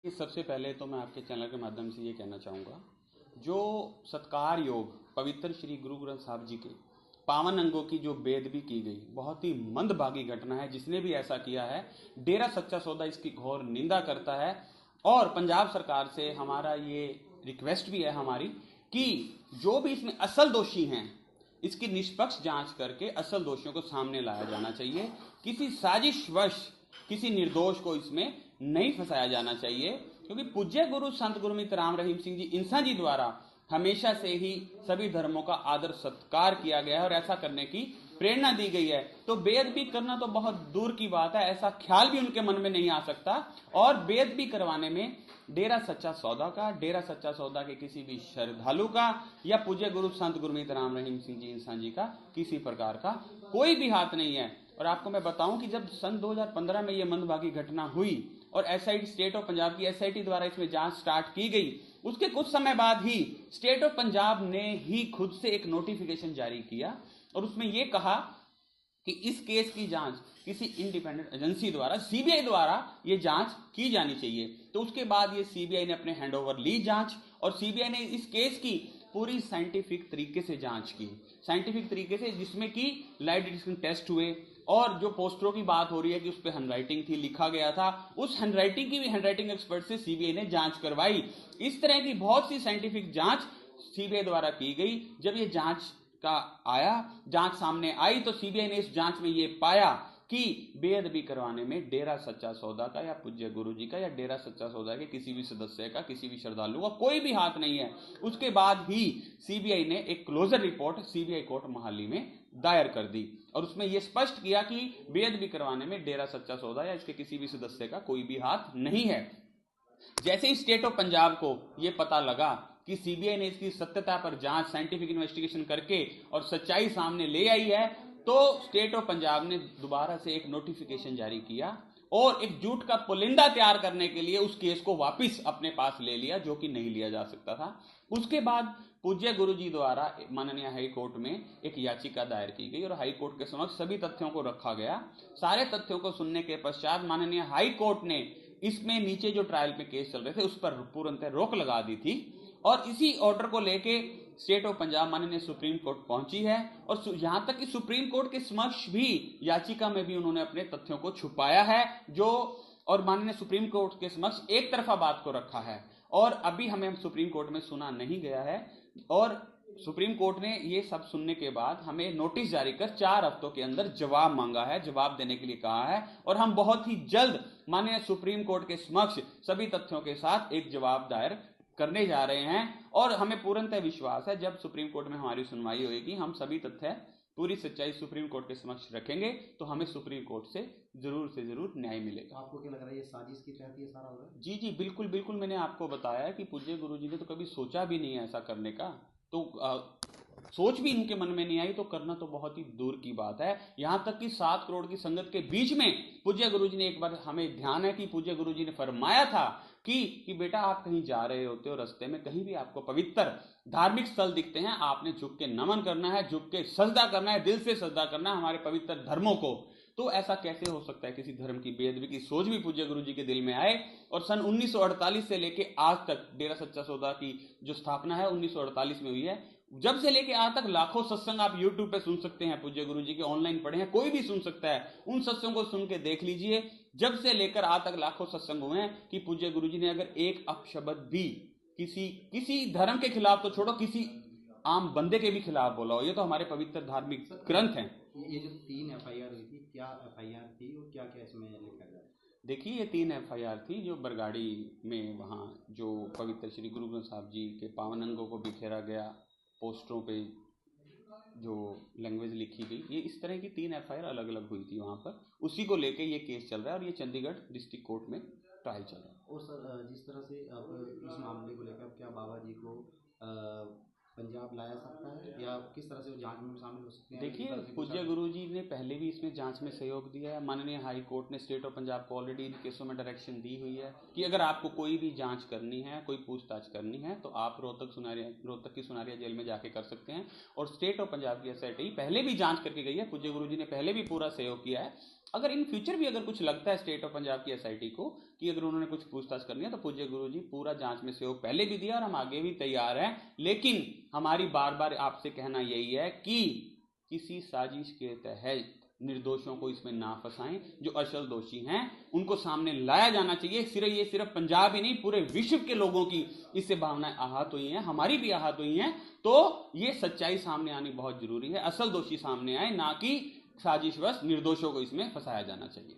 कि सबसे पहले तो मैं आपके चैनल के माध्यम से ये कहना चाहूँगा, जो सत्कार योग पवित्र श्री गुरु ग्रंथ साहब जी के पावन अंगों की जो बेदबी की गई, बहुत ही मंदभागी घटना है। जिसने भी ऐसा किया है, डेरा सच्चा सौदा इसकी घोर निंदा करता है। और पंजाब सरकार से हमारा ये रिक्वेस्ट भी है हमारी कि जो भी इसमें असल दोषी हैं, इसकी निष्पक्ष जांच करके असल दोषियों को सामने लाया जाना चाहिए। किसी साजिशवश किसी निर्दोष को इसमें नहीं फंसाया जाना चाहिए, क्योंकि पूज्य गुरु संत गुरमीत राम रहीम सिंह जी इंसा जी द्वारा हमेशा से ही सभी धर्मों का आदर सत्कार किया गया है और ऐसा करने की प्रेरणा दी गई है। तो बेअदबी करना तो बहुत दूर की बात है, ऐसा ख्याल भी उनके मन में नहीं आ सकता। और बेअदबी करवाने में डेरा सच्चा सौदा का, डेरा सच्चा सौदा के किसी भी श्रद्धालु का या पूज्य गुरु संत गुरमीत राम रहीम सिंह जी इंसान जी का किसी प्रकार का कोई भी हाथ नहीं है। और आपको मैं बताऊं कि जब सन 2015 में यह मंदभागी घटना हुई और एसआईटी स्टेट ऑफ पंजाब की एसआईटी द्वारा इसमें जांच स्टार्ट की गई, उसके कुछ समय बाद ही स्टेट ऑफ पंजाब ने ही खुद से एक नोटिफिकेशन जारी किया और उसमें यह कहा कि इस केस की जांच किसी इंडिपेंडेंट एजेंसी द्वारा, सीबीआई द्वारा यह जांच की जानी चाहिए। तो उसके बाद ये सीबीआई ने अपने हैंडओवर ली जांच और सीबीआई ने इस केस की पूरी साइंटिफिक तरीके से जांच की, साइंटिफिक तरीके से, जिसमें कि लाइट डिटेक्शन टेस्ट हुए और जो पोस्टरों की बात हो रही है कि उस पर हैंडराइटिंग थी, लिखा गया था, उस हैंडराइटिंग की भी हैंडराइटिंग एक्सपर्ट से सीबीआई ने जांच करवाई। इस तरह की बहुत सी साइंटिफिक जांच सीबीआई द्वारा की गई। जब ये जांच का आया, जांच सामने आई, तो सीबीआई ने इस जांच में ये पाया कि बेअदबी करवाने में डेरा सच्चा सौदा का या पूज्य गुरु जी का या डेरा सच्चा सौदा के किसी भी सदस्य का, किसी भी श्रद्धालु का कोई भी हाथ नहीं है। उसके बाद ही सीबीआई ने एक closure report CBI court Mohali में दायर कर दी और उसमें यह स्पष्ट किया कि बेअदबी करवाने में डेरा सच्चा सौदा या इसके किसी भी सदस्य का कोई भी हाथ नहीं है। जैसे ही स्टेट ऑफ पंजाब को यह पता लगा कि सीबीआई ने इसकी सत्यता पर जांच, साइंटिफिक इन्वेस्टिगेशन करके और सच्चाई सामने ले आई है, तो स्टेट ऑफ पंजाब ने दोबारा से एक नोटिफिकेशन जारी किया और एक झूठ का पुलिंदा तैयार करने के लिए उस केस को वापस अपने पास ले लिया, जो कि नहीं लिया जा सकता था। उसके बाद पूज्य गुरु जी द्वारा माननीय हाई कोर्ट में एक याचिका दायर की गई और हाई कोर्ट के समक्ष सभी तथ्यों को रखा गया। सारे तथ्यों को सुनने के पश्चात माननीय हाई कोर्ट ने इसमें नीचे जो ट्रायल पे केस चल रहे थे उस पर पूर्णतः रोक लगा दी थी और इसी ऑर्डर को लेके स्टेट ऑफ पंजाब माननीय सुप्रीम कोर्ट पहुंची है। और यहां तक कि सुप्रीम कोर्ट के समक्ष भी याचिका में भी उन्होंने अपने तथ्यों को छुपाया है, जो और माननीय सुप्रीम कोर्ट के समक्ष एक तरफा बात को रखा है और अभी हमें सुप्रीम कोर्ट में सुना नहीं गया है। और सुप्रीम कोर्ट ने ये सब सुनने के बाद हमें नोटिस जारी कर 4 हफ्तों के अंदर जवाब मांगा है, जवाब देने के लिए कहा है और हम बहुत ही जल्द माननीय सुप्रीम कोर्ट के समक्ष सभी तथ्यों के साथ एक जवाब दायर करने जा रहे हैं। और हमें पूर्णतः विश्वास है जब सुप्रीम कोर्ट में हमारी सुनवाई होगी, हम सभी तथ्य, पूरी सच्चाई सुप्रीम कोर्ट के समक्ष रखेंगे तो हमें सुप्रीम कोर्ट से जरूर न्याय मिलेगा। तो आपको क्या लग रहा है ये साजिश की तहत ये सारा हो रहा है? जी जी बिल्कुल बिल्कुल, मैंने आपको बताया कि पूज्य गुरु जी ने तो कभी सोचा भी नहीं है ऐसा करने का, तो सोच भी इनके मन में नहीं आई तो करना तो बहुत ही दूर की बात है। यहां तक कि 7 करोड़ की संगत के बीच में पूज्य गुरु जी ने, एक बार हमें ध्यान है कि पूज्य गुरु जी ने फरमाया था कि बेटा आप कहीं जा रहे होते हो, रास्ते में कहीं भी आपको पवित्र धार्मिक स्थल दिखते हैं, आपने झुक के नमन करना है, झुक के सजदा करना है, दिल से सजदा करना है हमारे पवित्र धर्मों को। तो ऐसा कैसे हो सकता है किसी धर्म की बेअदबी की सोच भी पूज्य गुरु जी के दिल में आए। और सन 1948 से लेके आज तक डेरा सच्चा सौदा की जो स्थापना है 1948 में हुई है, जब से लेके आज तक लाखों सत्संग आप YouTube पे सुन सकते हैं, पूज्य गुरु जी के ऑनलाइन पढ़े हैं, कोई भी सुन सकता है, उन सत्संगों को सुन के देख लीजिए। जब से लेकर आज तक लाखों सत्संग हुए हैं कि पूज्य गुरु जी ने अगर एक अपशब्द भी किसी धर्म के खिलाफ तो छोड़ो, किसी आम बंदे के भी खिलाफ बोला हो, ये तो हमारे पवित्र धार्मिक ग्रंथ हैं। ये जो 3 एफआईआर हुई थी, क्या एफआईआर थी और क्या क्या इसमें लिखा गया? देखिए, ये 3 एफआईआर थी जो बरगाड़ी में वहाँ जो पवित्र श्री गुरु ग्रंथ साहब जी के पावन अंगों को बिखेरा गया, पोस्टरों पे जो लैंग्वेज लिखी गई, ये इस तरह की 3 एफआईआर अलग अलग हुई थी वहाँ पर। उसी को लेके ये केस चल रहा है और ये चंडीगढ़ डिस्ट्रिक्ट कोर्ट में ट्रायल चल रहा है। और सर, जिस तरह से अब इस मामले को लेकर क्या बाबा जी को पंजाब लाया सकता है या किस तरह से वो जांच में शामिल हो सकते हैं? देखिए, पूज्य गुरु जी ने पहले भी इसमें जांच में सहयोग दिया है। माननीय हाई कोर्ट ने स्टेट ऑफ पंजाब को ऑलरेडी इन केसों में डायरेक्शन दी हुई है कि अगर आपको कोई भी जांच करनी है, कोई पूछताछ करनी है, तो आप रोहतक की सुनारिया जेल में जाके कर सकते हैं। और स्टेट ऑफ पंजाब की एसआईटी पहले भी जांच करके गई है, पूज्य गुरु जी ने पहले भी पूरा सहयोग किया है। अगर इन फ्यूचर भी अगर कुछ लगता है स्टेट ऑफ पंजाब की एसआईटी को कि अगर उन्होंने कुछ पूछताछ करनी है तो पूज्य गुरु जी पूरा जांच में सहयोग पहले भी दिया और हम आगे भी तैयार हैं। लेकिन हमारी बार बार आपसे कहना यही है कि किसी साजिश के तहत निर्दोषों को इसमें ना फंसाएं। जो असल दोषी हैं उनको सामने लाया जाना चाहिए। सिर्फ पंजाब ही नहीं, पूरे विश्व के लोगों की इससे भावनाएं आहत हुई हैं, हमारी भी आहत हुई हैं। तो ये सच्चाई सामने आनी बहुत जरूरी है, असल दोषी सामने आए, ना कि साजिशवश निर्दोषों को इसमें फंसाया जाना चाहिए।